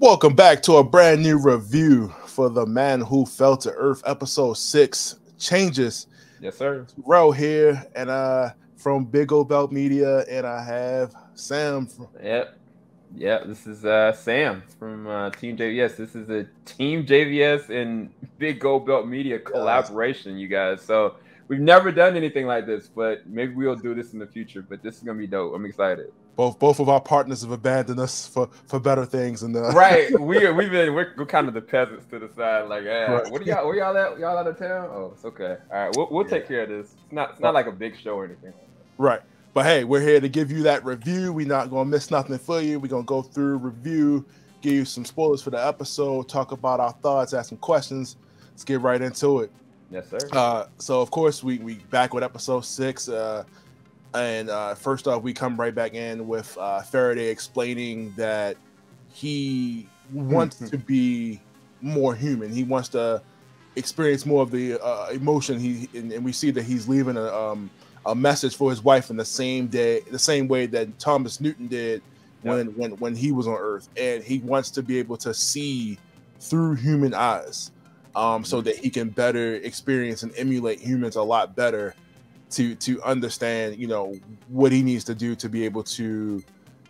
Welcome back to a brand new review for The Man Who Fell to Earth, episode 6, Changes. Yes, sir. Ro here, and from Big O Belt Media, and I have Sam. Yep. This is Sam from Team JVS. This is a Team JVS and Big Gold Belt Media collaboration, you guys. So we've never done anything like this, but maybe we'll do this in the future. But this is gonna be dope. I'm excited. Both of our partners have abandoned us for better things, and right. We're kind of the peasants to the side. Like, right. Where y'all at? Y'all out of town? Oh, it's okay. All right, we'll take care of this. It's not like a big show or anything. Right. But hey, we're here to give you that review. We're not going to miss nothing for you. We're going to go through, review, give you some spoilers for the episode, talk about our thoughts, ask some questions. Let's get right into it. Yes, sir. So, of course, we back with episode 6. And first off, we come right back in with Faraday explaining that he wants to be more human. He wants to experience more of the emotion. And we see that he's leaving a message for his wife in the same way that Thomas Newton did when he was on Earth, and he wants to be able to see through human eyes, so that he can better experience and emulate humans a lot better, to understand, what he needs to do to be able to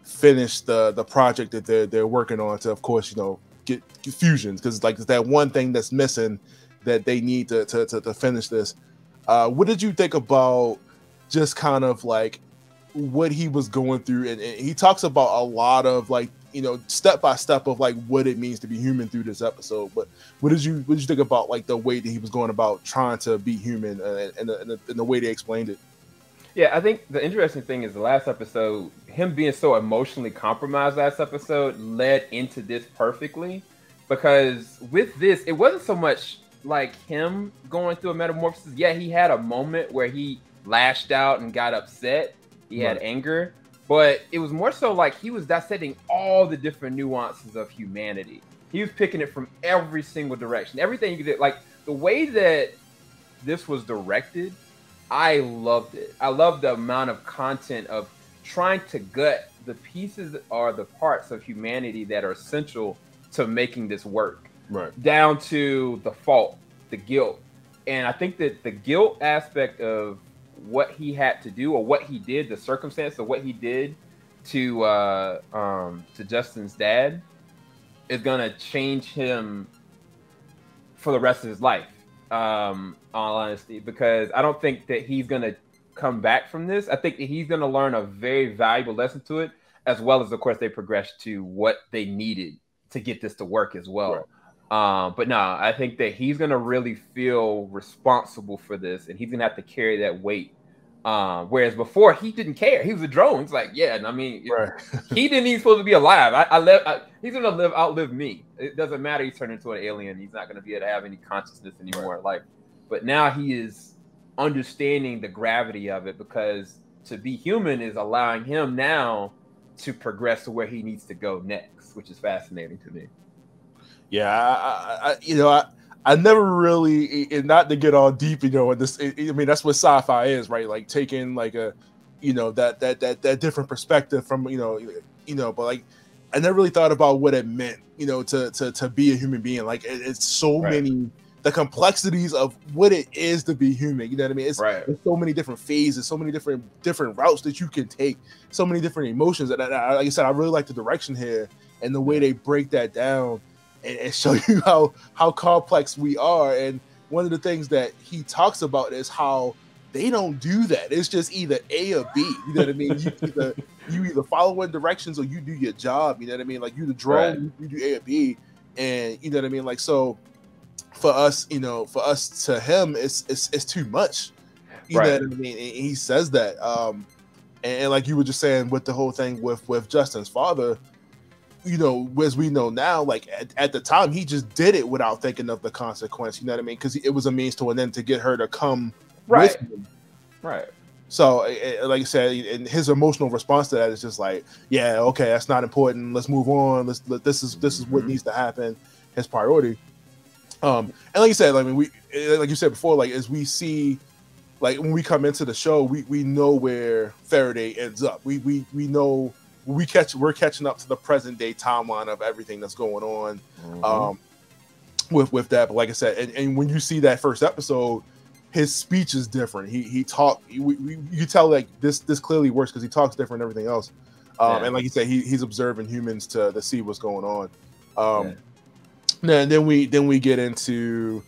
finish the project that they're working on, to, of course, get fusions, because like that one thing that's missing that they need to finish this. What did you think about just kind of like what he was going through? And he talks about a lot of step by step of like what it means to be human through this episode. But what did you think about like the way that he was going about trying to be human, and the way they explained it? Yeah, I think the interesting thing is the last episode, him being so emotionally compromised last episode led into this perfectly, because with this, it wasn't so much like him going through a metamorphosis. Yeah, he had a moment where he lashed out and got upset. He had anger, but it was more so like he was dissecting all the different nuances of humanity. He was picking it from every single direction, everything you could. Like the way that this was directed, I loved it. I loved the amount of content of trying to gut the pieces or the parts of humanity that are essential to making this work, down to the fault, the guilt. And I think that the guilt aspect of what he had to do, or what he did, the circumstance of what he did to Justin's dad, is gonna change him for the rest of his life. All honesty, because I don't think that he's gonna come back from this. I think that he's gonna learn a very valuable lesson to it, as well as, of course, they progress to what they needed to get this to work as well. But no, I think that he's gonna really feel responsible for this, and he's gonna have to carry that weight. Whereas before, he didn't care. He was a drone. It's like, yeah, and I mean, he didn't even supposed to be alive. He's gonna outlive me. It doesn't matter. He's turned into an alien. He's not gonna be able to have any consciousness anymore. But now he is understanding the gravity of it, because to be human is allowing him now to progress to where he needs to go next, which is fascinating to me. Yeah, I never really, and not to get all deep, in this. I mean, that's what sci-fi is, right? Like taking like a, that different perspective from, but like I never really thought about what it meant, to be a human being. Like it's so many, the complexities of what it is to be human. You know what I mean? It's so many different phases, so many different routes that you can take, so many different emotions. And like I said, I really like the direction here and the way they break that down and show you how complex we are. And one of the things that he talks about is how they don't do that. It's just either A or B. You know what I mean? You either follow in directions or you do your job. You know what I mean? Like you the drone, you do A or B, and you know what I mean. Like so, for us, to him, it's too much. You know what I mean? And he says that. And like you were just saying with the whole thing with Justin's father. As we know now, like at the time, he just did it without thinking of the consequence. You know what I mean? Because it was a means to an end to get her to come with him. So, like I said, and his emotional response to that is just like, yeah, okay, that's not important. Let's move on. This is what needs to happen. His priority. And like you said, like you said before, like as we see, like when we come into the show, we know where Faraday ends up. We know we're catching up to the present day timeline of everything that's going on with that. But like I said, and when you see that first episode, his speech is different. He talk. You tell like this clearly works because he talks different and everything else. And like you said, he's observing humans to see what's going on. Then we get into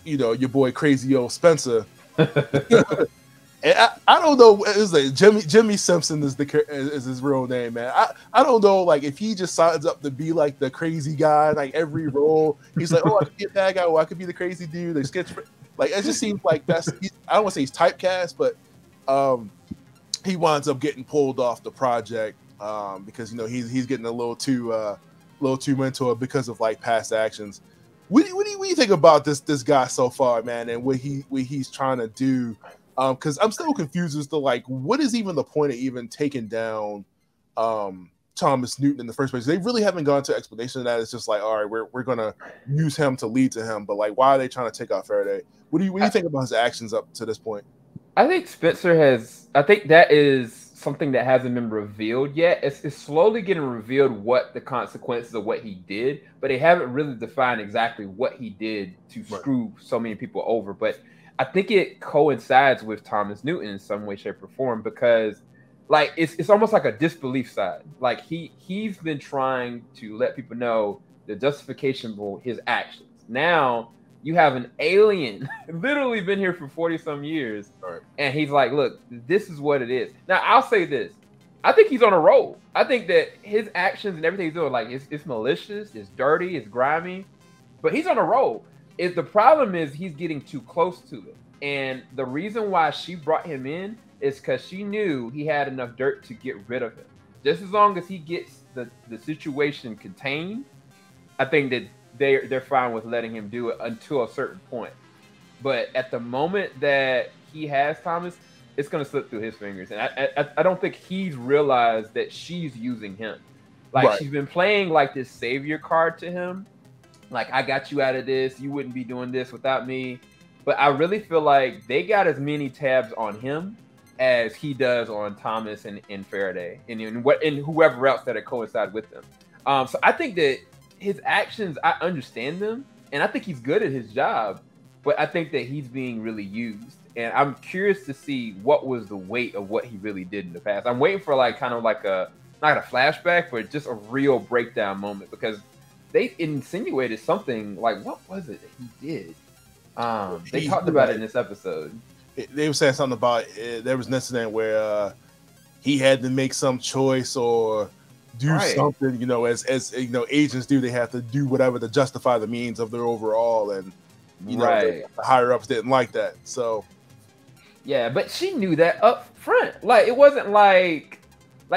your boy Crazy Old Spencer. And I don't know. It's like Jimmy Simpson is his real name, man. I don't know, like if he just signs up to be like the crazy guy, like every role. He's like, oh, I could be a bad guy, or I could be the crazy dude. Like sketch, like it just seems like I don't want to say he's typecast, but he winds up getting pulled off the project because he's getting a little too into it because of like past actions. What do you think about this guy so far, man, and what he's trying to do? Because I'm still confused as to like what is even the point of even taking down Thomas Newton in the first place. They really haven't gone to explanation of that. It's just like, all right, we're gonna use him to lead to him, but like, why are they trying to take out Faraday? What do you think about his actions up to this point? I think Spencer has. I think that is something that hasn't been revealed yet. It's slowly getting revealed what the consequences of what he did, but they haven't really defined exactly what he did to screw so many people over. But I think it coincides with Thomas Newton in some way, shape, or form because, like, it's almost like a disbelief side. Like he's been trying to let people know the justification for his actions. Now you have an alien literally been here for 40 some years, and he's like, "Look, this is what it is." Now I'll say this: I think he's on a roll. I think that his actions and everything he's doing, like, it's malicious, it's dirty, it's grimy, but he's on a roll. The problem is he's getting too close to it. And the reason why she brought him in is because she knew he had enough dirt to get rid of him. Just as long as he gets the situation contained, I think that they're fine with letting him do it until a certain point. But at the moment that he has Thomas, it's going to slip through his fingers. And I don't think he's realized that she's using him. Like, she's been playing like this savior card to him. Like, I got you out of this. You wouldn't be doing this without me. But I really feel like they got as many tabs on him as he does on Thomas and Faraday and whoever else that coincide with them. So I think that his actions, I understand them, and I think he's good at his job. But I think that he's being really used, and I'm curious to see what was the weight of what he really did in the past. I'm waiting for like kind of like not a flashback, but just a real breakdown moment because they insinuated something like, what was it that he did? They talked about it in this episode. They were saying something about there was an incident where he had to make some choice or do something, as agents do. They have to do whatever to justify the means of their overall, and the higher ups didn't like that. So yeah, but she knew that up front. Like, it wasn't like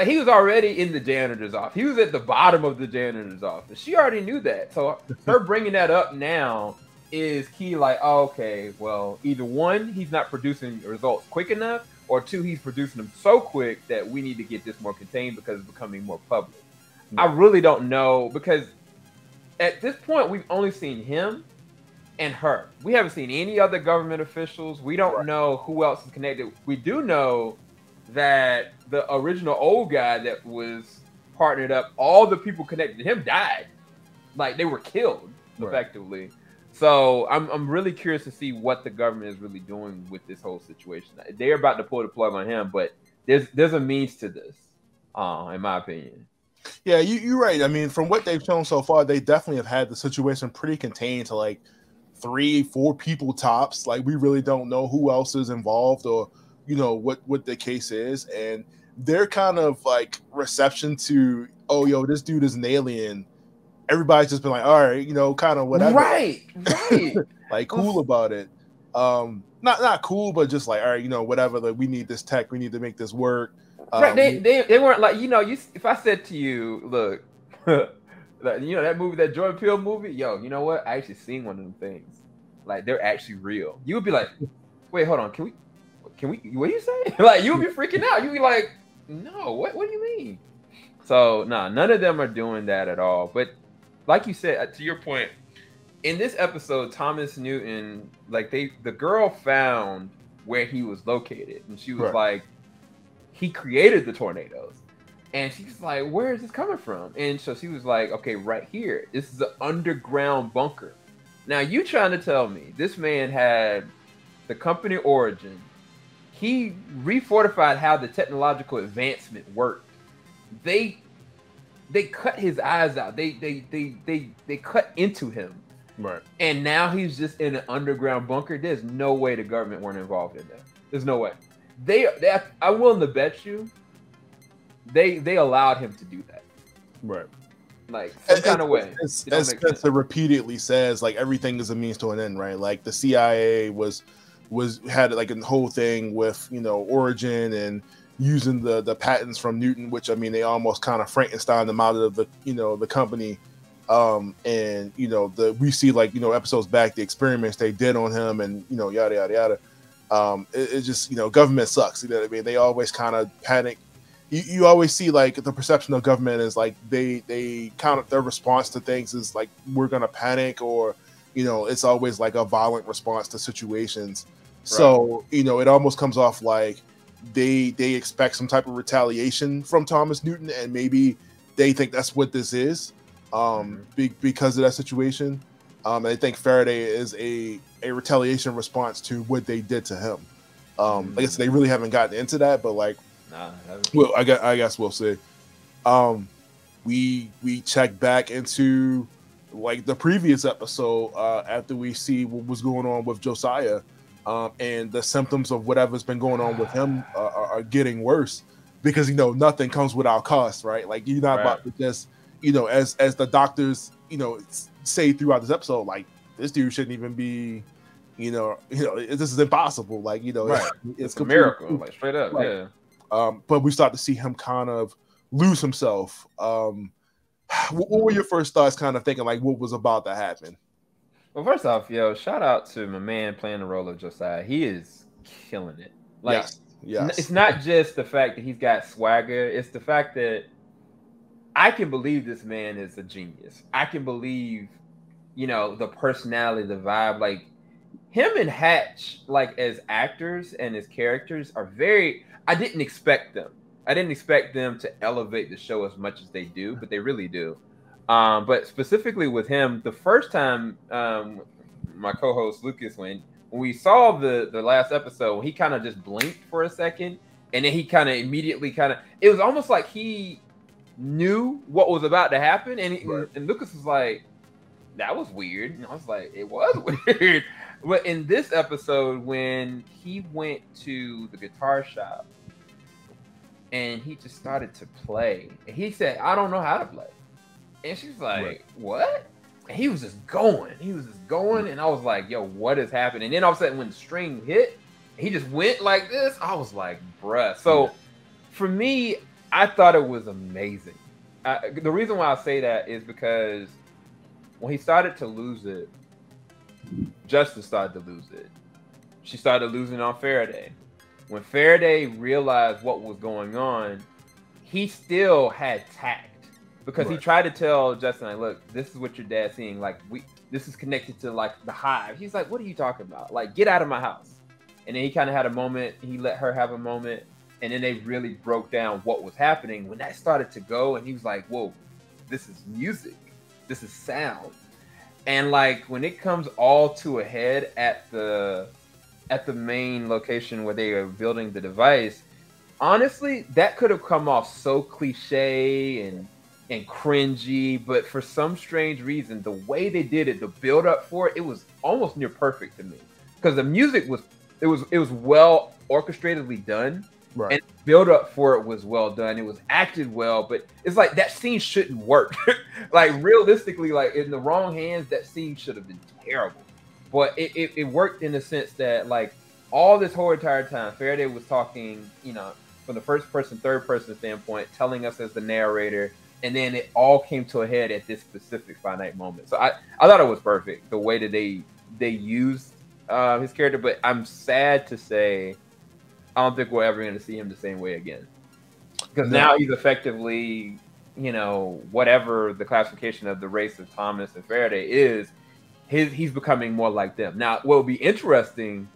he was already in the janitor's office. He was at the bottom of the janitor's office. She already knew that. So her bringing that up now is key. Like, oh, okay, well, either one, he's not producing results quick enough, or two, he's producing them so quick that we need to get this more contained because it's becoming more public. I really don't know, because at this point, we've only seen him and her. We haven't seen any other government officials. We don't know who else is connected. We do know that the original old guy that was partnered up, all the people connected to him died. Like, they were killed effectively. So I'm really curious to see what the government is really doing with this whole situation. They're about to pull the plug on him, but there's a means to this, in my opinion. Yeah, you're right. I mean, from what they've shown so far, they definitely have had the situation pretty contained to like 3-4 people tops. Like, we really don't know who else is involved or what the case is, and their kind of like reception to, oh, yo, this dude is an alien. Everybody's just been like, all right, kind of whatever. Right. Like, cool about it. Not cool, but just like, all right, whatever. Like, we need this tech. We need to make this work. Right. They weren't like, if I said to you, look, that movie, that Jordan Peele movie, yo, you know what? I actually seen one of them things. Like, they're actually real. You would be like, wait, hold on. Can we, what do you say? Like, you would be freaking out. You'd be like, no, what do you mean? So, none of them are doing that at all. But like you said, to your point, in this episode, Thomas Newton, like, the girl found where he was located, and she was like, he created the tornadoes. And she's like, where is this coming from? And so she was like, okay, right here. This is an underground bunker. Now, you trying to tell me this man had the company origin. He refortified how the technological advancement worked. They cut his eyes out. They cut into him. Right. And now he's just in an underground bunker. There's no way the government weren't involved in that. There's no way. I'm willing to bet you they allowed him to do that. Right. Like some kind of way. As Spencer repeatedly says, like everything is a means to an end, right? Like the CIA had like a whole thing with, you know, origin and using the patents from Newton, which I mean they almost kind of Frankenstein them out of the, you know, the company. And you know, we see, like, you know, episodes back, the experiments they did on him, and you know, yada yada yada. It's just, you know, government sucks. You know what I mean? They always kind of panic. You always see, like, the perception of government is like they kind of, their response to things is like, we're gonna panic, or, you know, it's always like a violent response to situations. Right. So, you know, it almost comes off like they expect some type of retaliation from Thomas Newton, and maybe they think that's what this is, because of that situation. And I think Faraday is a retaliation response to what they did to him. Like I said, they really haven't gotten into that, but like, well, I guess we'll see. We check back into like the previous episode after we see what was going on with Josiah, and the symptoms of whatever's been going on with him are getting worse, because, you know, nothing comes without cost, right? Like, you're not about to just, you know, as the doctors, you know, say throughout this episode, like, this dude shouldn't even be, you know, this is impossible. Like, you know, it's a miracle, like straight up, right. Yeah. But we start to see him kind of lose himself. What were your first thoughts, kind of thinking like what was about to happen? Well, first off, shout out to my man playing the role of Josiah. He is killing it. Like, yes. It's not just the fact that he's got swagger. It's the fact that I can believe this man is a genius. I can believe, you know, the personality, the vibe. Like, him and Hatch, like, as actors and as characters are very... I didn't expect them. I didn't expect them to elevate the show as much as they do, but they really do. But specifically with him, the first time my co-host Lucas, when we saw the last episode, he kind of just blinked for a second, and then he kind of immediately it was almost like he knew what was about to happen, and Lucas was like, that was weird. And I was like, it was weird. But in this episode, when he went to the guitar shop and he just started to play, and he said, I don't know how to play. And she's like, what? And he was just going. And I was like, yo, what is happening? And then all of a sudden, when the string hit, he just went like this. I was like, bruh. So for me, I thought it was amazing. The reason why I say that is because when he started to lose it, Justin started to lose it. She started losing on Faraday. When Faraday realized what was going on, he still had tact, because he tried to tell Justin, like, look, this is what your dad's seeing. Like, this is connected to, like, the hive. He's like, what are you talking about? Like, get out of my house. And then he kind of had a moment. He let her have a moment. And then they really broke down what was happening. When that started to go, and he was like, whoa, this is music. This is sound. And like, when it comes all to a head at the main location where they are building the device, honestly, that could have come off so cliche and cringy, but for some strange reason, the way they did it, the build up for it was almost near perfect to me, because the music was well orchestratedly done. Right. And the build up for it was well done. It was acted well, but it's like that scene shouldn't work. Like, realistically, like, in the wrong hands, that scene should have been terrible. But it worked in the sense that, like, all this whole entire time, Faraday was talking, you know, from the first person, third person standpoint, telling us as the narrator, and then it all came to a head at this specific finite moment. So I thought it was perfect, the way that they used his character. But I'm sad to say, I don't think we're ever going to see him the same way again, because now he's effectively, you know, whatever the classification of the race of Thomas and Faraday is, he's becoming more like them. Now, what would be interesting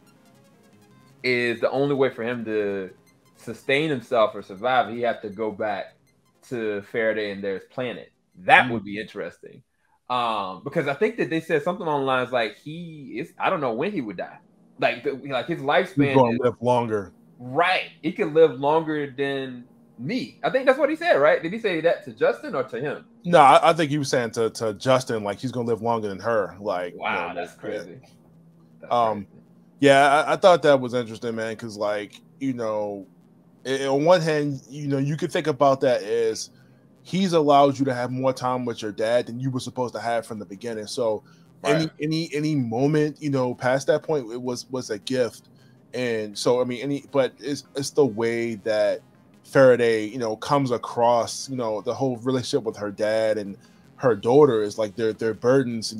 is the only way for him to sustain himself or survive, he had to go back to Faraday and their planet. That would Mm. be interesting. Because I think that they said something along the lines like I don't know when he would die. Like his He's lifespan going is to live longer. right. He could live longer than me. I think that's what he said, right? Did he say that to Justin or to him? No, I think he was saying to Justin, like he's gonna live longer than her. Like, wow, that's crazy. That's crazy. Yeah, I thought that was interesting, man, because like, on one hand, you could think about that as he's allowed you to have more time with your dad than you were supposed to have from the beginning. So right. any moment, past that point, it was a gift. And so but it's the way that Faraday, comes across, the whole relationship with her dad and her daughter is like they're burdens,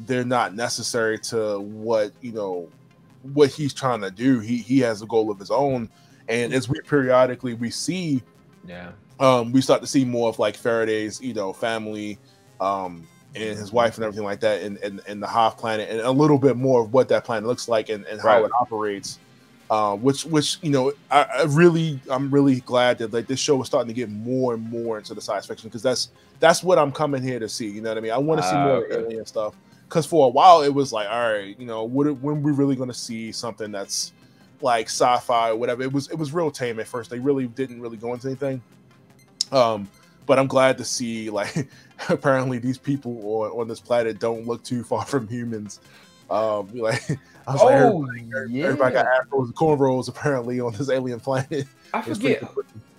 they're not necessary to what he's trying to do. He has a goal of his own. And as we periodically see, we start to see more of like Faraday's, family, and his wife and everything like that in the Hoth planet, and a little bit more of what that planet looks like and how it operates. Which I'm really glad that like this show is starting to get more and more into the science fiction, because that's what I'm coming here to see. You know what I mean? I want to see more alien stuff, because for a while it was like, all right, when we really going to see something that's like sci-fi or whatever. It was real tame at first. They really didn't really go into anything. But I'm glad to see like apparently these people on this planet don't look too far from humans. Everybody got afros and cornrows apparently on this alien planet. I forget.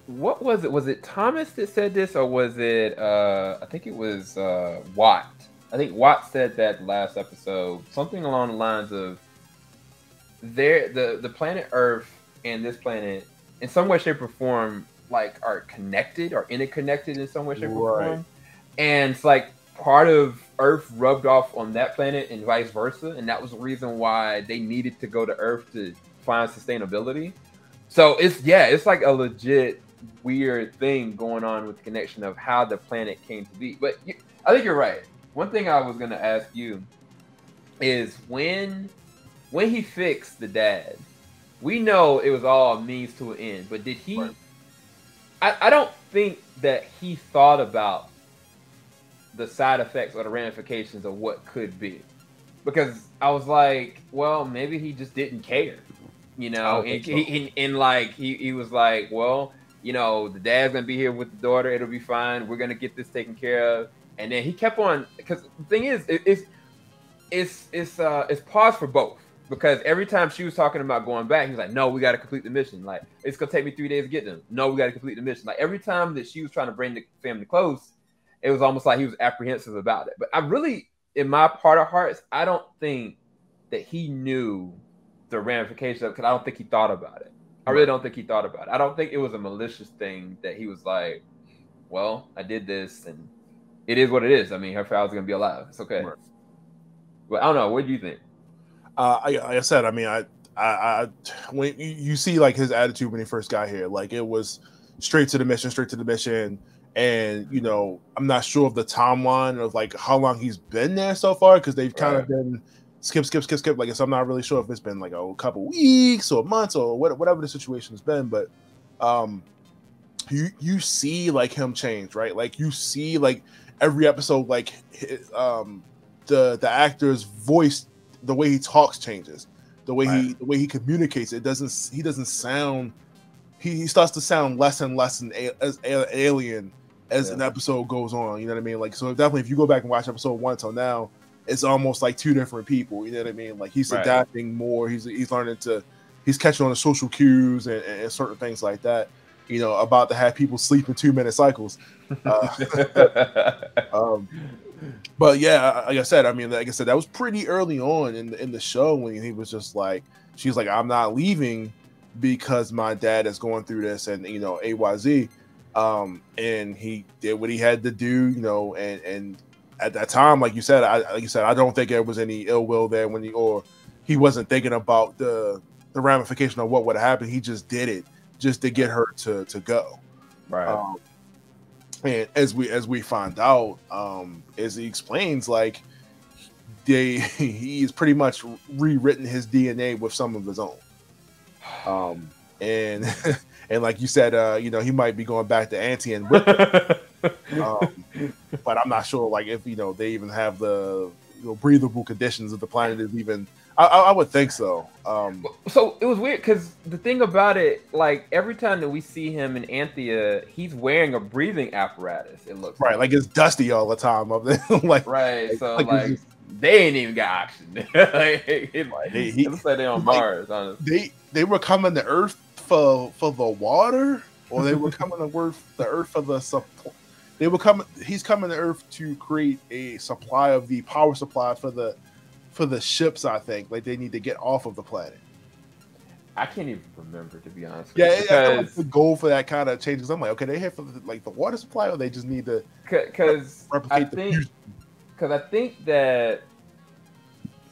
What was it? Was it Thomas that said this, or was it I think it was Watt. I think Watt said that last episode, something along the lines of the planet Earth and this planet in some way, shape, or form like are connected or interconnected in some way, shape, or form. And it's like part of Earth rubbed off on that planet and vice versa, and that was the reason why they needed to go to Earth to find sustainability. So it's like a legit weird thing going on with the connection of how the planet came to be. But I think you're right. One thing I was going to ask you is when he fixed the dad, we know it was all a means to an end, but did he I don't think that he thought about the side effects or the ramifications of what could be, because I was like, well, maybe he just didn't care, and he was like, well, the dad's gonna be here with the daughter, it'll be fine, we're gonna get this taken care of. And then he kept on, because the thing is, it's pause for both, because every time she was talking about going back, he was like, no, we got to complete the mission. Like, it's going to take me 3 days to get them. No, we got to complete the mission. Like, every time that she was trying to bring the family close, it was almost like he was apprehensive about it. But I really, in my part of hearts, I don't think that he knew the ramifications of it, because I don't think he thought about it. I really don't think he thought about it. I don't think it was a malicious thing that he was like, well, I did this, and it is what it is. I mean, her child's going to be alive. It's okay. Right. But I don't know. What do you think? Like I said, I mean, I when you see like his attitude when he first got here, like it was straight to the mission, and I'm not sure of the timeline of like how long he's been there so far, because they've kind of been skip. Like, so I'm not really sure if it's been like a couple weeks or months or whatever the situation has been, but you see like him change, right? Like you see like every episode, like the actor's voice, the way he talks changes, the way he communicates. He doesn't sound. He starts to sound less and less as alien as an episode goes on. You know what I mean? Like, so definitely, if you go back and watch episode 1 till now, it's almost like two different people. You know what I mean? Like he's adapting more. He's learning he's catching on the social cues and certain things like that. About to have people sleep in 2-minute cycles. But yeah, like I said, that was pretty early on in the show when he was just like, she's like, I'm not leaving because my dad is going through this, and AYZ, and he did what he had to do, and at that time, like you said, I don't think there was any ill will there or he wasn't thinking about the ramification of what would happen. He just did it just to get her to go. Right. And as we find out, as he explains, like he's pretty much rewritten his DNA with some of his own. And and like you said, he might be going back to Anthea and Whip. But I'm not sure, like if they even have the breathable conditions if the planet is even. I would think so. So it was weird because the thing about it, like every time that we see him in Anthea, he's wearing a breathing apparatus. It looks right, like it's dusty all the time up there. like right, so like they ain't even got oxygen. It looks like they're on Mars. Honestly, they were coming to Earth for the water, or they were coming to the Earth for the supply. They were coming. He's coming to Earth to create a supply of the power supply for the ships. I think like they need to get off of the planet. I can't even remember, to be honest. Yeah, I feel like the goal for that kind of changes. I'm like, okay, they here for the water supply, or they just need to replicate the fusion. Because I think that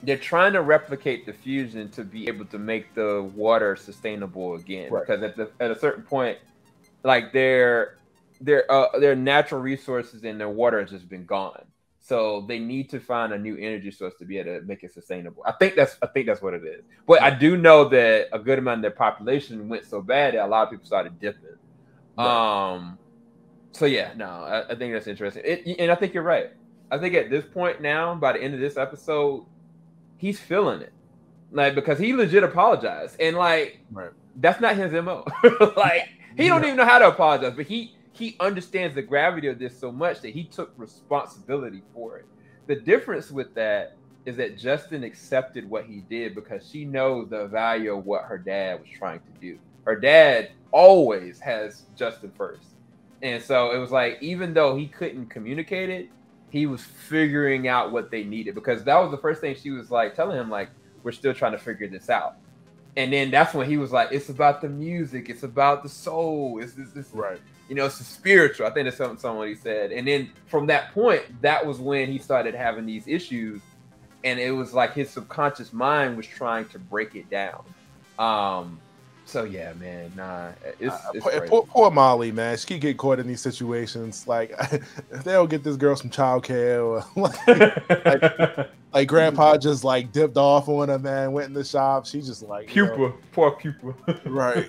they're trying to replicate the fusion to be able to make the water sustainable again. Right. Because at a certain point, like their natural resources and their water has just been gone. So they need to find a new energy source to be able to make it sustainable. I think that's what it is. But I do know that a good amount of their population went so bad that a lot of people started dipping. Right. So yeah, no, I think that's interesting. And I think you're right. I think at this point now, by the end of this episode, he's feeling it. Like, because he legit apologized. And like, right. That's not his MO. Like, he don't even know how to apologize, but he understands the gravity of this so much that he took responsibility for it. The difference with that is that Justin accepted what he did because she knows the value of what her dad was trying to do. Her dad always has Justin first. And so it was like, even though he couldn't communicate it, he was figuring out what they needed, because that was the first thing she was like telling him, like, we're still trying to figure this out. And then that's when he was like, it's about the music. It's about the soul. It's this right. It's spiritual. I think that's something he said. And then from that point, that was when he started having these issues. And it was like his subconscious mind was trying to break it down. So yeah, man, it's poor Molly, man. She keep getting caught in these situations. Like, if they don't get this girl some childcare, or like Grandpa just like dipped off on her, man. Went in the shop. She just like poor Pupa, right.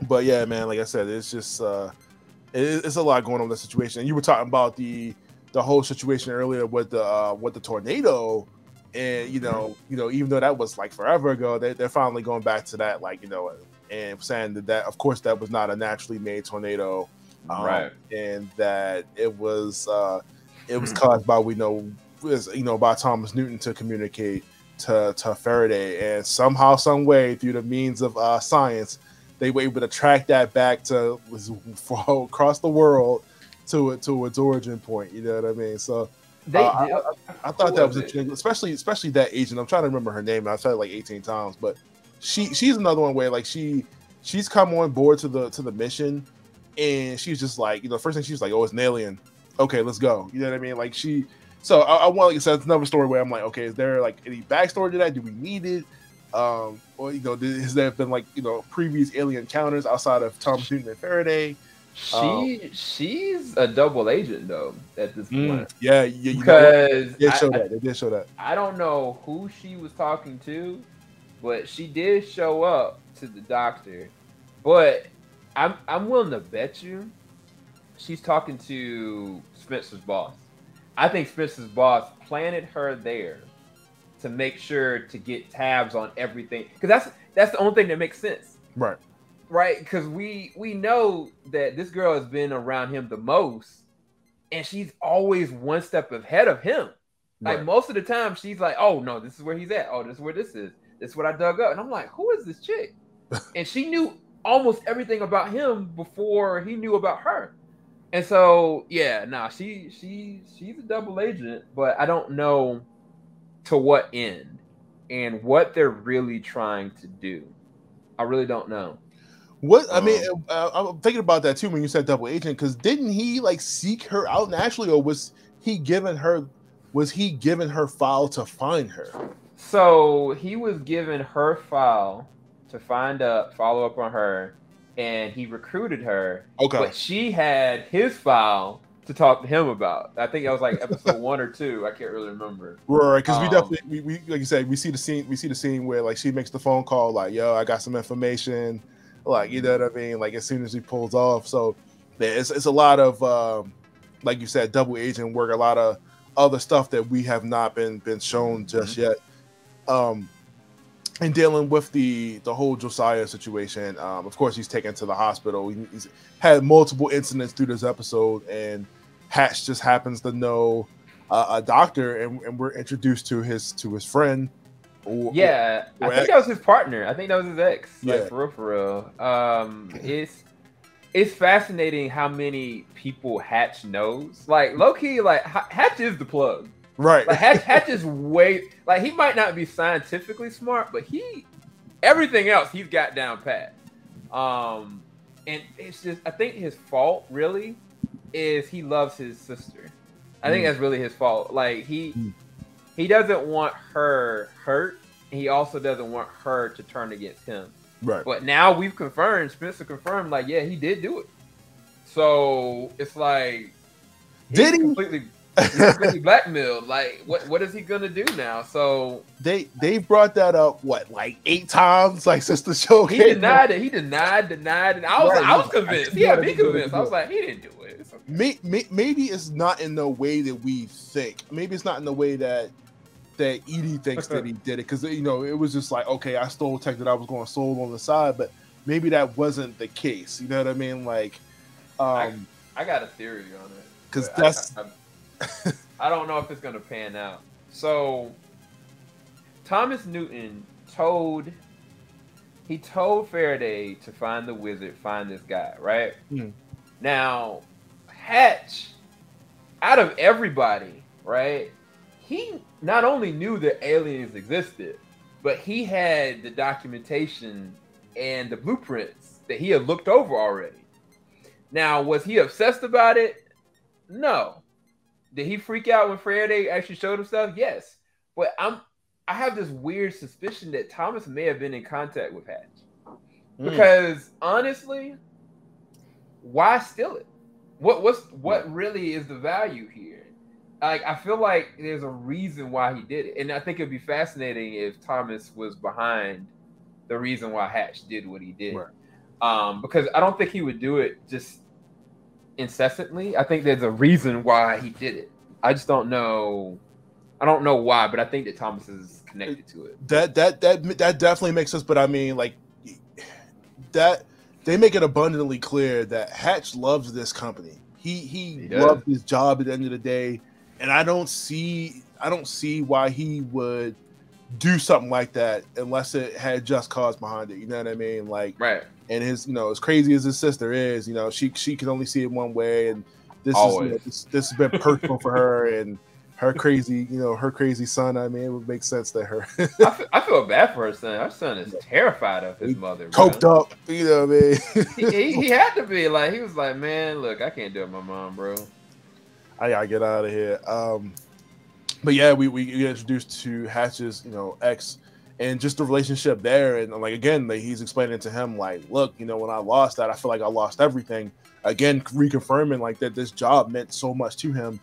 But yeah, man, like I said, it's just it's a lot going on in the situation. And you were talking about the whole situation earlier with the tornado, and even though that was like forever ago, they're finally going back to that, like, and saying that of course that was not a naturally made tornado, right, and that it was caused by by Thomas Newton to communicate to Faraday, and somehow, some way, through the means of science, they were able to track that back to across the world to its origin point. You know what I mean? So I thought that was interesting, especially that agent. I'm trying to remember her name. I've said it like 18 times, but she's another one where like she's come on board to the mission, and she's just like, first thing she's like, oh, it's an alien. Okay, let's go. You know what I mean? Like so I want, like I said, it's another story where I'm like, okay, is there like any backstory to that? Do we need it? Or has there been like previous alien encounters outside of Thomas Newton and Faraday? She's a double agent though at this point. Yeah, because they did show that. I don't know who she was talking to, but she did show up to the doctor. But I'm willing to bet you she's talking to Spencer's boss. I think Spencer's boss planted her there to make sure to get tabs on everything, because that's the only thing that makes sense, right? Because we know that this girl has been around him the most, and she's always one step ahead of him. Like most of the time, she's like, "Oh no, this is where he's at. Oh, this is where this is. This is what I dug up." And I'm like, "Who is this chick?" And she knew almost everything about him before he knew about her. And so yeah, she's a double agent, but I don't know to what end and what they're really trying to do. I really don't know. What I mean, I'm thinking about that too when you said double agent, because didn't he like seek her out naturally, or was he giving her file to find her? So he was given her file to follow up on her, and he recruited her. Okay, but she had his file to talk to him about. I think that was like episode 1 or 2. I can't really remember. Right, because we definitely we like you said, we see the scene where like she makes the phone call like, "Yo, I got some information. Like, you know what I mean? Like, as soon as he pulls off. So yeah, it's a lot of like you said, double agent work, a lot of other stuff that we have not been shown just yet. And dealing with the whole Josiah situation. Of course, he's taken to the hospital. He's had multiple incidents through this episode, and Hatch just happens to know a doctor, and we're introduced to his friend. I think that was his partner. I think that was his ex. Like, for real. It's fascinating how many people Hatch knows. Like, low key, like Hatch is the plug. Right. Like, Hatch is way, like, he might not be scientifically smart, but everything else he's got down pat. And it's just, I think his fault really is he loves his sister. I think that's really his fault. Like, he doesn't want her hurt. And he also doesn't want her to turn against him. Right. But now Spencer confirmed, like, yeah, he did do it. So it's like, did he? Completely blackmailed. Like, what is he gonna do now? So they brought that up like 8 times, like, since the show he denied it. He denied. And I was convinced. He had me convinced. I was like, he didn't do it. It's okay. Maybe it's not in the way that we think. Maybe it's not in the way that Edie thinks that he did it, because, you know, it was just like, okay, I stole tech that I was going to sold on the side, but maybe that wasn't the case. You know what I mean? Like, I got a theory on it, because that's I don't know if it's going to pan out. So Thomas Newton told Faraday to find the wizard, find this guy, right? Now, Hatch, out of everybody, right, he not only knew that aliens existed, but he had the documentation and the blueprints that he had looked over already. Now, was he obsessed about it? No. Did he freak out when Faraday actually showed himself? Yes. But I have this weird suspicion that Thomas may have been in contact with Hatch. Because honestly, why steal it? What really is the value here? Like, I feel like there's a reason why he did it. And I think it'd be fascinating if Thomas was behind the reason why Hatch did what he did. Right. Because I don't think he would do it just incessantly. I think there's a reason why he did it. I just don't know. I don't know why, but I think that Thomas is connected to it. That definitely makes sense. But I mean, like, that they make it abundantly clear that Hatch loves this company. He loves his job at the end of the day. And I don't see why he would do something like that unless it had just cause behind it. You know what I mean? Like, right. And his, you know, as crazy as his sister is, you know, she can only see it one way, and this has been personal for her and her crazy son. I mean, it would make sense that her. I feel bad for her son. Her son is terrified of his mother. Coked up, you know what I mean? he had to be like, he was like, man, look, I can't do it with my mom, bro. I gotta get out of here. But yeah, we get introduced to Hatch's, you know, ex, and just the relationship there. And like, again, like, he's explaining to him, like, look, you know, when I lost that, I feel like I lost everything. Again, reconfirming like that this job meant so much to him,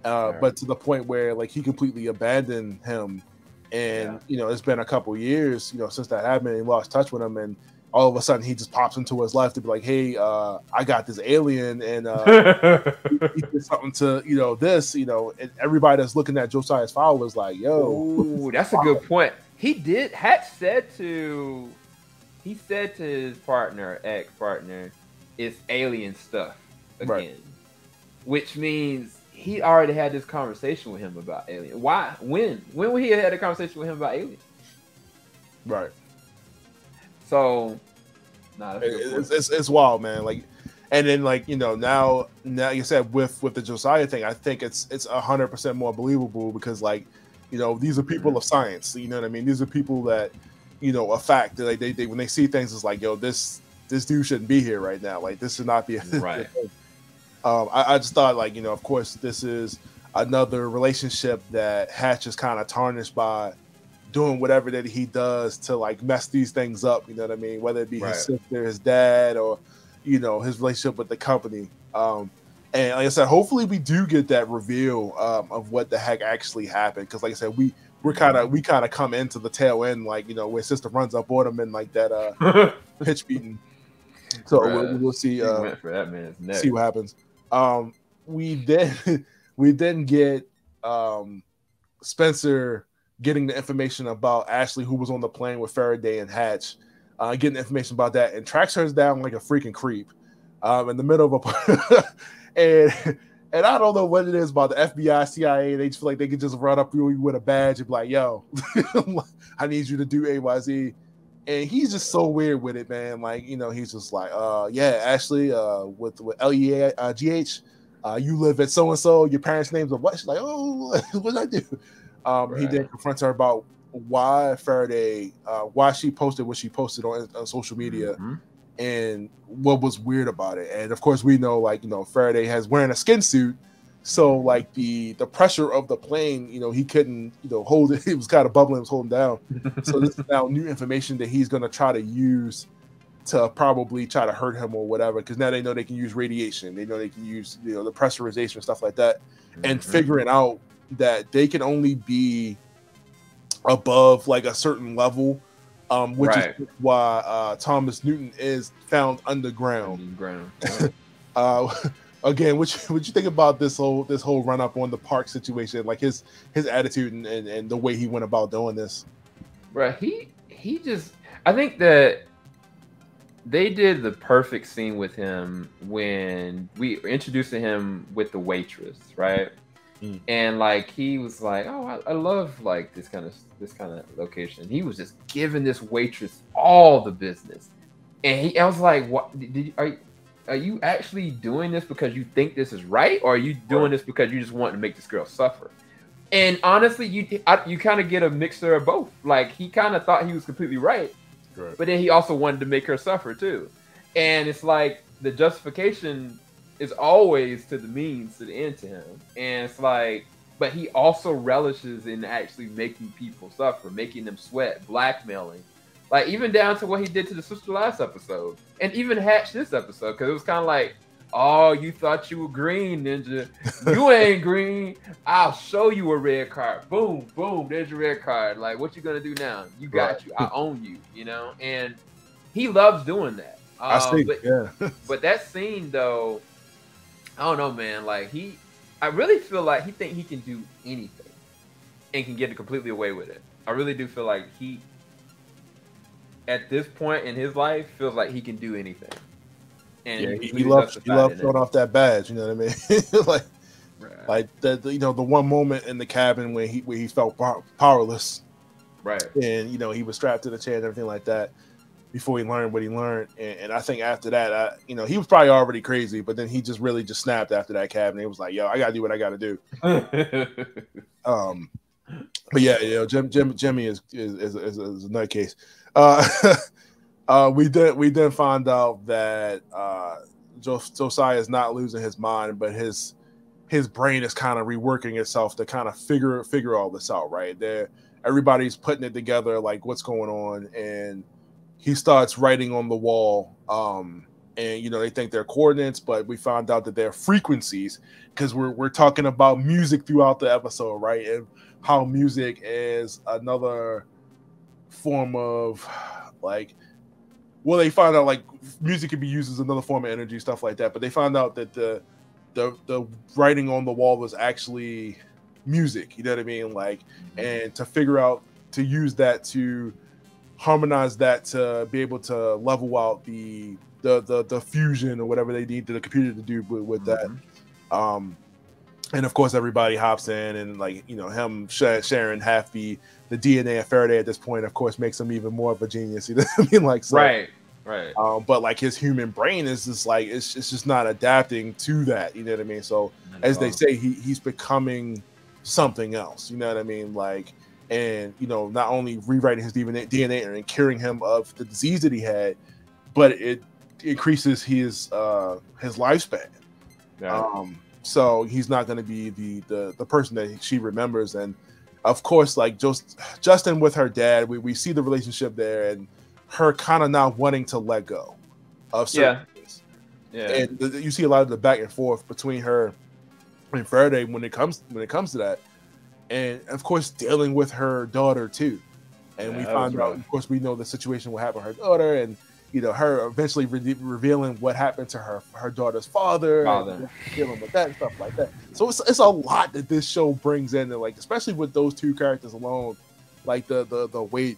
but to the point where like he completely abandoned him. And you know, it's been a couple years, you know, since that happened. He lost touch with him, and all of a sudden he just pops into his life to be like, hey, I got this alien, and he did something to, you know, this, you know, and everybody that's looking at Josiah's file is like, yo. Ooh, that's a good point. Hatch said to his ex-partner, it's alien stuff again. Right. Which means he already had this conversation with him about alien. Why? When would he have had a conversation with him about alien? Right. So, it's wild, man. Like, and then like, you know, now like you said with the Josiah thing, I think it's 100% more believable because, like, you know, these are people of science. You know what I mean? These are people that, you know, a fact that they when they see things, it's like, yo, this dude shouldn't be here right now. Like, this should not be right. I just thought, like, you know, of course, this is another relationship that Hatch is kind of tarnished by doing whatever that he does to like mess these things up. You know what I mean? Whether it be his sister, his dad, or, you know, his relationship with the company. And like I said, hopefully we do get that reveal of what the heck actually happened. Because like I said, we kind of come into the tail end, like, you know, where sister runs up on him and like that pitch beating. So we'll see. She went for that man's neck. See what happens. We then get Spencer getting the information about Ashley, who was on the plane with Faraday and Hatch, getting information about that, and tracks her down like a freaking creep in the middle of a and I don't know what it is about the FBI, CIA. They just feel like they could just run up you with a badge and be like, "Yo, I need you to do AYZ." And he's just so weird with it, man. Like, he's just like, yeah, Ashley, with LEAGH, you live at so and so. Your parents' names are what? She's like, oh, what did I do? Right. He then confronts her about why Faraday, why she posted what she posted on social media, and what was weird about it. And of course, we know, like, Faraday has wearing a skin suit, so like the pressure of the plane, he couldn't, hold it. It was kind of bubbling, it was holding down. So this is now new information that he's going to try to use to probably try to hurt him or whatever, because now they know they can use radiation, they know they can use the pressurization, stuff like that, and figuring out that they can only be above like a certain level, which is why Thomas Newton is found underground. Again, what you think about this whole run up on the park situation, like his attitude and the way he went about doing this? Right, he just, I think that they did the perfect scene with him when we introduced him with the waitress, right? And like he was like, "Oh, I love like this kind of location." He was just giving this waitress all the business, and I was like, "What? Are you actually doing this because you think this is right, or are you doing this because you just want to make this girl suffer?" And honestly, you kind of get a mixture of both. Like he kind of thought he was completely right, but then he also wanted to make her suffer too. And it's like the justification is always to the means, to the end to him. And it's like, but he also relishes in actually making people suffer, making them sweat, blackmailing. Like even down to what he did to the sister last episode, and even Hatch this episode, because it was kind of like, "Oh, you thought you were green, Ninja. You ain't green. I'll show you a red card. Boom, boom, there's your red card. Like, what you gonna do now? You got you. I own you, And he loves doing that. But that scene, though, I don't know, man. Like I really feel like he think he can do anything and can get completely away with it. I really do feel like he, at this point in his life, feels like he can do anything. And yeah, he loves throwing off that badge. You know what I mean? like the one moment in the cabin where he felt powerless, right? And he was strapped to the chair and everything like that before he learned what he learned. And I think after that, he was probably already crazy, but then he just really just snapped after that cabin. He was like, "Yo, I gotta do what I gotta do." But yeah, Jimmy is a nutcase. We then find out that Josiah is not losing his mind, but his brain is kind of reworking itself to kind of figure all this out. Right there, everybody's putting it together, like what's going on, and he starts writing on the wall. And they think they're coordinates, but we found out that they're frequencies, because we're talking about music throughout the episode, right? And how music is another form of they find out like music can be used as another form of energy, stuff like that. But they found out that the writing on the wall was actually music. You know what I mean? Like, and to figure out to use that to harmonize that to be able to level out the fusion or whatever they need the computer to do with that. And of course everybody hops in, and like him sharing half the DNA of Faraday at this point, of course, makes him even more of a genius. You know what I mean? Like, so, right. But like his human brain is just like it's just not adapting to that. You know what I mean? So as they say, he's becoming something else. You know what I mean? Like, and not only rewriting his DNA and curing him of the disease that he had, but it increases his lifespan. Yeah. So he's not going to be the person that she remembers. And of course, like Justin with her dad, we see the relationship there, and her kind of not wanting to let go of certain things. Yeah. And you see a lot of the back and forth between her and Faraday when it comes to that. And of course, dealing with her daughter too. And we find out, of course, we know the situation will happen with her daughter, and her eventually revealing what happened to her daughter's father, and dealing with that and stuff like that. So it's a lot that this show brings in, and like especially with those two characters alone, like the weight.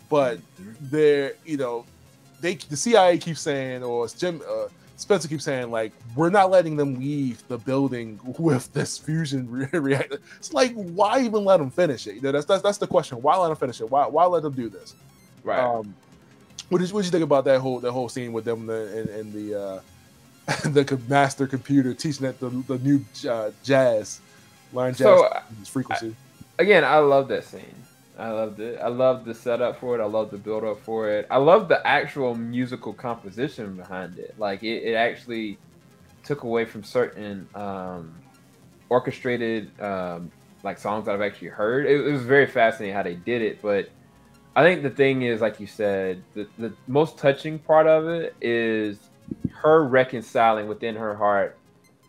But they're the CIA keeps saying, or Spencer keeps saying, like, we're not letting them leave the building with this fusion reactor. It's like, why even let them finish it? That's the question. Why let them finish it? Why let them do this? Right. What did you think about that whole scene with them and the the master computer teaching it the new jazz, learn jazz frequency? Again, I love that scene. I loved it. I loved the setup for it. I loved the build up for it. I love the actual musical composition behind it. Like it actually took away from certain orchestrated like songs that I've actually heard. It was very fascinating how they did it, but I think the thing is, like you said, the most touching part of it is her reconciling within her heart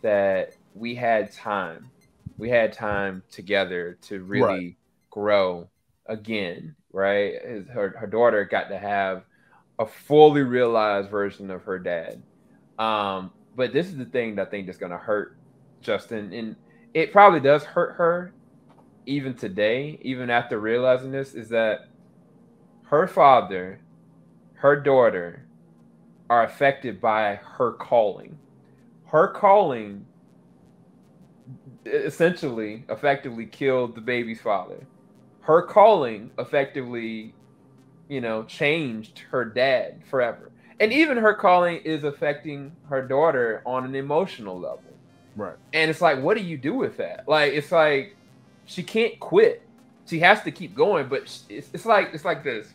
that we had time. We had time together to really grow again, right? Her daughter got to have a fully realized version of her dad. But this is the thing that I think that's going to hurt Justin. And it probably does hurt her even today, even after realizing this, is that her father, her daughter are affected by her calling. Her calling essentially, effectively killed the baby's father. Her calling effectively, changed her dad forever. And even her calling is affecting her daughter on an emotional level. Right. And it's like, what do you do with that? Like, it's like she can't quit. She has to keep going, but it's like this.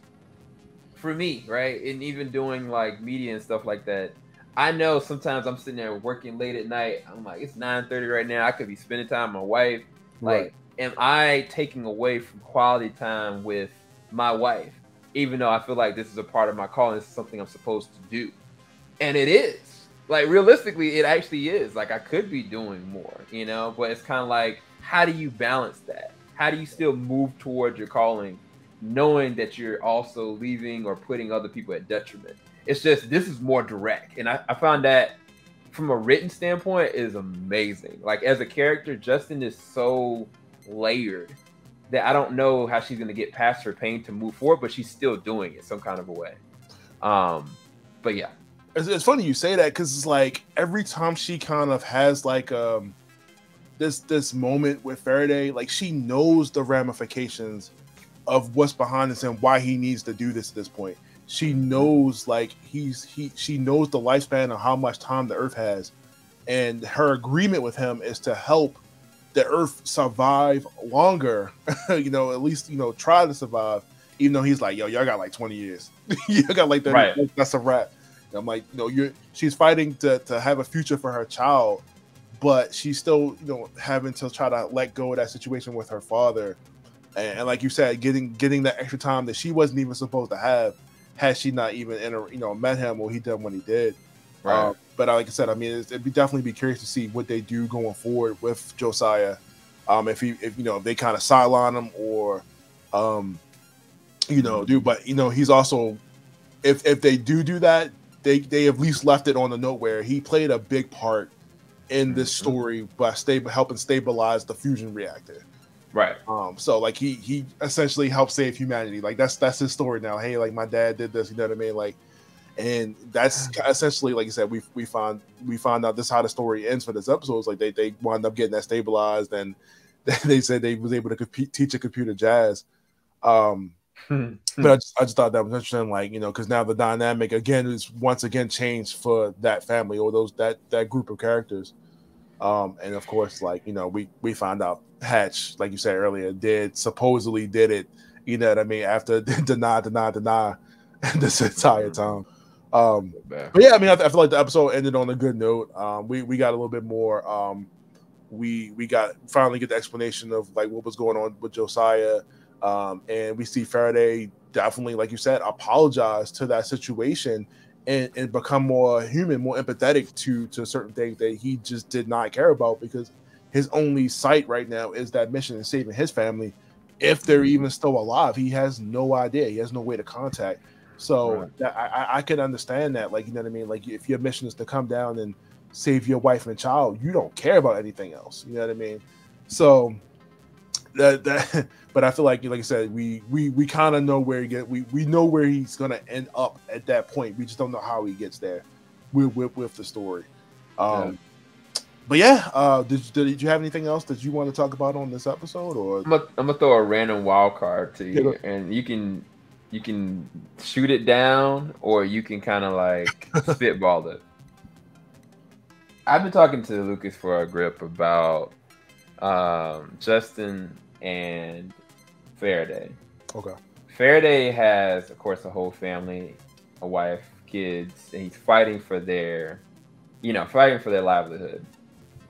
For me, right? And even doing like media and stuff like that, I know sometimes I'm sitting there working late at night. I'm like, it's 9:30 right now. I could be spending time with my wife. Like, am I taking away from quality time with my wife? Even though I feel like this is a part of my calling, this is something I'm supposed to do. And it is. Like, realistically, it actually is. Like, I could be doing more, but it's kind of like, how do you balance that? How do you still move towards your calling, knowing that you're also leaving or putting other people at detriment? It's just, this is more direct. And I found that from a written standpoint is amazing. Like, as a character, Justin is so layered that I don't know how she's going to get past her pain to move forward, but she's still doing it some kind of a way. But yeah. It's funny you say that, because it's like every time she kind of has like this moment with Faraday, like she knows the ramifications of what's behind this and why he needs to do this at this point. She knows like she knows the lifespan of how much time the Earth has, and her agreement with him is to help the Earth survive longer. At least try to survive, even though he's like, yo, y'all got like 20 years. You got like that. Right. That's a wrap. And I'm like, she's fighting to have a future for her child, but she's still having to try to let go of that situation with her father. And like you said, getting that extra time that she wasn't even supposed to have, had she not even met him or he done what he did. Right. But like I said, I mean, it'd definitely be curious to see what they do going forward with Josiah. If they kind of sideline him or, do. But he's also, if they do that, they at least left it on the note where he played a big part in this story by helping stabilize the fusion reactor. Right. So like he essentially helped save humanity. Like that's his story now. Hey, like my dad did this, you know what I mean? Like, and that's essentially, like you said, we found out this is how the story ends for this episode. It's like they wound up getting that stabilized, and they said they was able to teach a computer jazz. But I just thought that was interesting, like, because now the dynamic again is once again changed for that family or that group of characters. And of course, like, we found out Hatch, like you said earlier, supposedly did it, you know what I mean, after deny this entire time. But yeah, I mean, I feel like the episode ended on a good note. We got a little bit more. We finally get the explanation of like what was going on with Josiah. And we see Faraday definitely, like you said, apologize to that situation and become more human, more empathetic to certain things that he just did not care about, because his only sight right now is that mission and saving his family. If they're even still alive, he has no idea. He has no way to contact. So I can understand that. Like, you know what I mean? Like, if your mission is to come down and save your wife and child, you don't care about anything else. You know what I mean? So that but I feel like I said, we kind of know where we know where he's gonna end up at that point. We just don't know how he gets there with the story. But yeah, did you have anything else that you want to talk about on this episode? Or I'm gonna throw a random wild card to you, and you can shoot it down, or you can kind of like spitball it. I've been talking to Lucas for a grip about Justin and Faraday. Okay. Faraday has, of course, a whole family, a wife, kids, and he's fighting for their livelihood.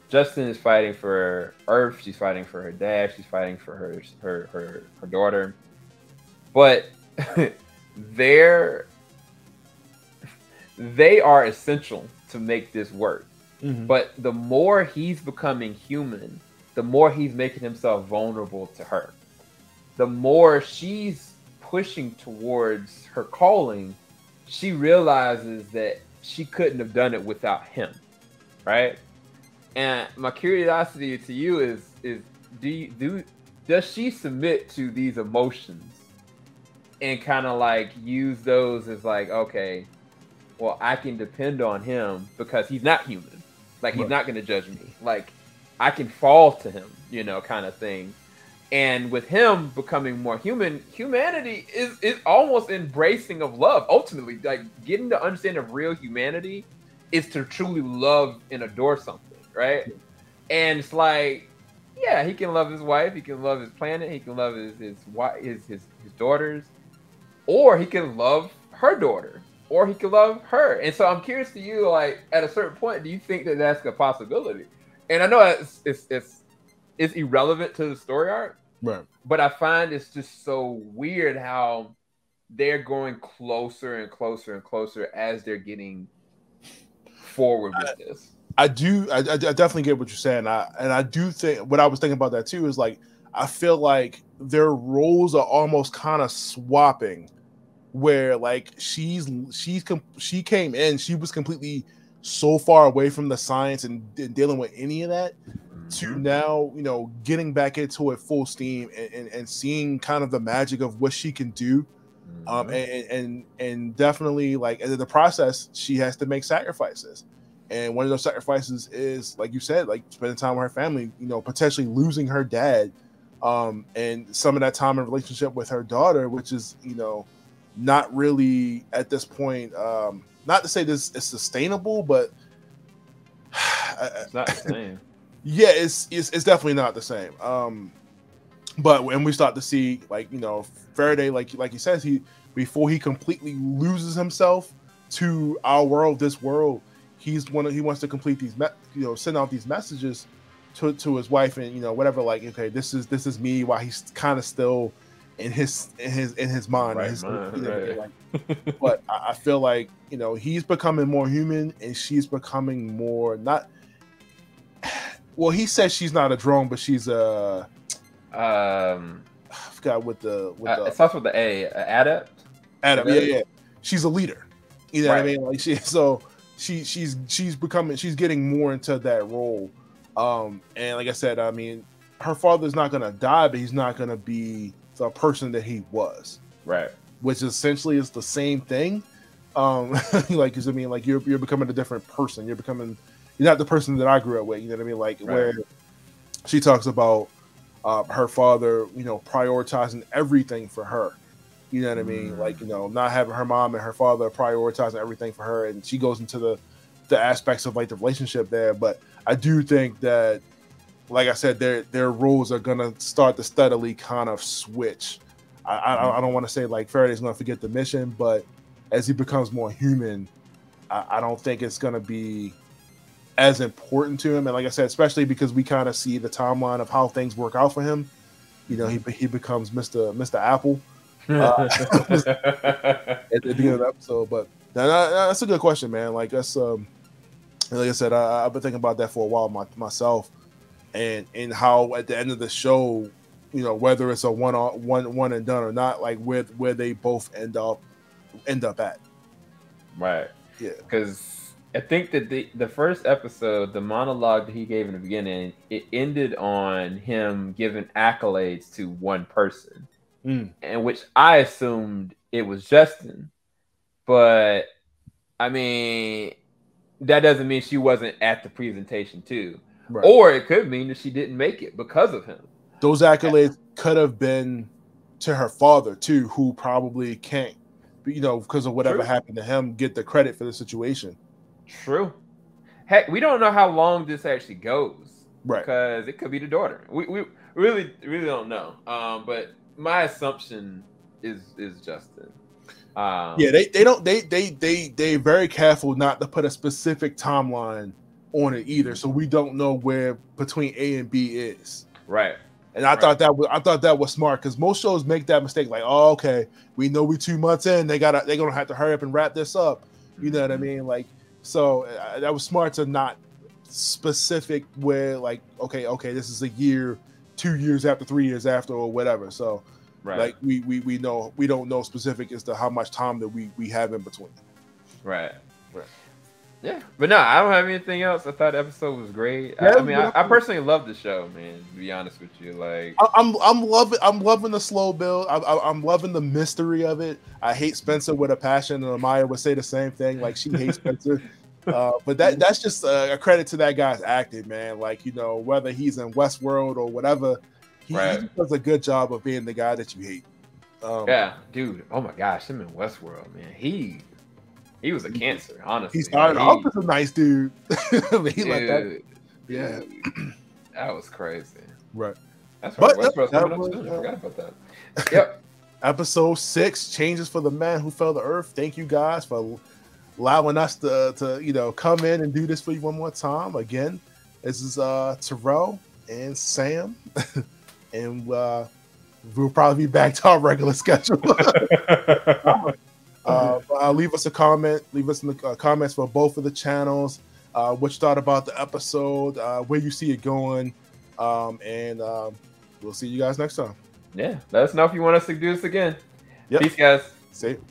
Justin is fighting for Earth. She's fighting for her dad. She's fighting for her daughter. But they are essential to make this work. Mm-hmm. But the more he's becoming human, the more he's making himself vulnerable to her. The more she's pushing towards her calling, she realizes that she couldn't have done it without him, right? And my curiosity to you is does she submit to these emotions and kind of like use those as like, okay, well, I can depend on him because he's not human. Like, he's not going to judge me. Like, I can fall to him, kind of thing. And with him becoming more human, humanity is almost embracing of love. Ultimately, like, getting to understand of real humanity is to truly love and adore something, right? And it's like, yeah, he can love his wife, he can love his planet, he can love his daughters, or he can love her daughter, or he can love her. And so I'm curious to you, like, at a certain point, do you think that that's a possibility? And I know it's irrelevant to the story arc, right? But I find it's just so weird how they're going closer and closer and closer as they're getting forward with this. I definitely get what you're saying. I do think what I was thinking about that too is like, I feel like their roles are almost kind of swapping, where like she came in, she was completely so far away from the science and dealing with any of that, to now, getting back into it full steam and seeing kind of the magic of what she can do. And definitely, like, in the process, she has to make sacrifices. And one of those sacrifices is, like you said, like spending time with her family, potentially losing her dad, and some of that time in relationship with her daughter, which is, not really at this point, not to say this is sustainable, but it's not the same. Yeah, it's definitely not the same. But when we start to see, like, Faraday, like he says, before he completely loses himself to our world, this world, he wants to complete these, send out these messages to his wife, and whatever. Like, okay, this is me, while he's kind of still in his mind. Right, right. Like, but I feel like he's becoming more human, and she's becoming more not. Well, he says she's not a drone, but she's a. I forgot what the. It starts with the A. Adept. Adept. Yeah. She's a leader. You know what I mean? Like, she's becoming. She's getting more into that role. And like I said, I mean, her father's not gonna die, but he's not gonna be the person that he was. Right. Which essentially is the same thing. Like, because I mean, like, you're becoming a different person. You're not the person that I grew up with. You know what I mean? Like, where she talks about her father, prioritizing everything for her. You know what I mean? Like, not having her mom and her father prioritizing everything for her, and she goes into the aspects of like the relationship there. But I do think that, like I said, their roles are gonna start to steadily kind of switch. I don't want to say like Faraday's gonna forget the mission, but as he becomes more human, I don't think it's gonna be as important to him. And like I said, especially because we kind of see the timeline of how things work out for him. He becomes Mr. Apple at the beginning of the episode. But that's a good question, man. Like, that's like I said, I've been thinking about that for a while myself, and how at the end of the show, whether it's a one and done or not, like where they both end up end up at. Right. Yeah. Because I think that the first episode, the monologue that he gave in the beginning, it ended on him giving accolades to one person, and which I assumed it was Justin. But I mean, that doesn't mean she wasn't at the presentation too. Right. Or it could mean that she didn't make it because of him. Those accolades could have been to her father too, who probably can't, because of whatever happened to him, get the credit for the situation. True. Heck, we don't know how long this actually goes, right? Because it could be the daughter. We really don't know. But my assumption is Justin. Yeah, they're very careful not to put a specific timeline on it either, so we don't know where between A and B is. Right. And I thought that was smart, because most shows make that mistake, like, oh, okay, we know we 2 months in, they're gonna have to hurry up and wrap this up. You know what I mean? Like, so that was smart to not specific where, like, okay, this is a year, 2 years after, 3 years after, or whatever. So like we know, we don't know specific as to how much time that we have in between. Right. Yeah, but no, I don't have anything else. I thought the episode was great. Yeah, I personally love the show, man. To be honest with you, like I'm loving the slow build. I'm loving the mystery of it. I hate Spencer with a passion, and Amaya would say the same thing. Like, she hates Spencer, but that's just a credit to that guy's acting, man. Like, whether he's in Westworld or whatever, he does a good job of being the guy that you hate. Yeah, dude. Oh my gosh, him in Westworld, man. He was a cancer, honestly. He started off as a nice dude. Dude, like that. Yeah. That was crazy. Right. That's right. Westworld's coming up soon. I forgot about that. Yep. Episode 6, Changes for the Man Who Fell to Earth. Thank you guys for allowing us to come in and do this for you one more time. Again, this is Terrell and Sam. And we'll probably be back to our regular schedule. Leave us a comment. Leave us in the comments for both of the channels. What you thought about the episode, where you see it going, and we'll see you guys next time. Yeah, let us know if you want us to do this again. Yep. Peace, guys. See you.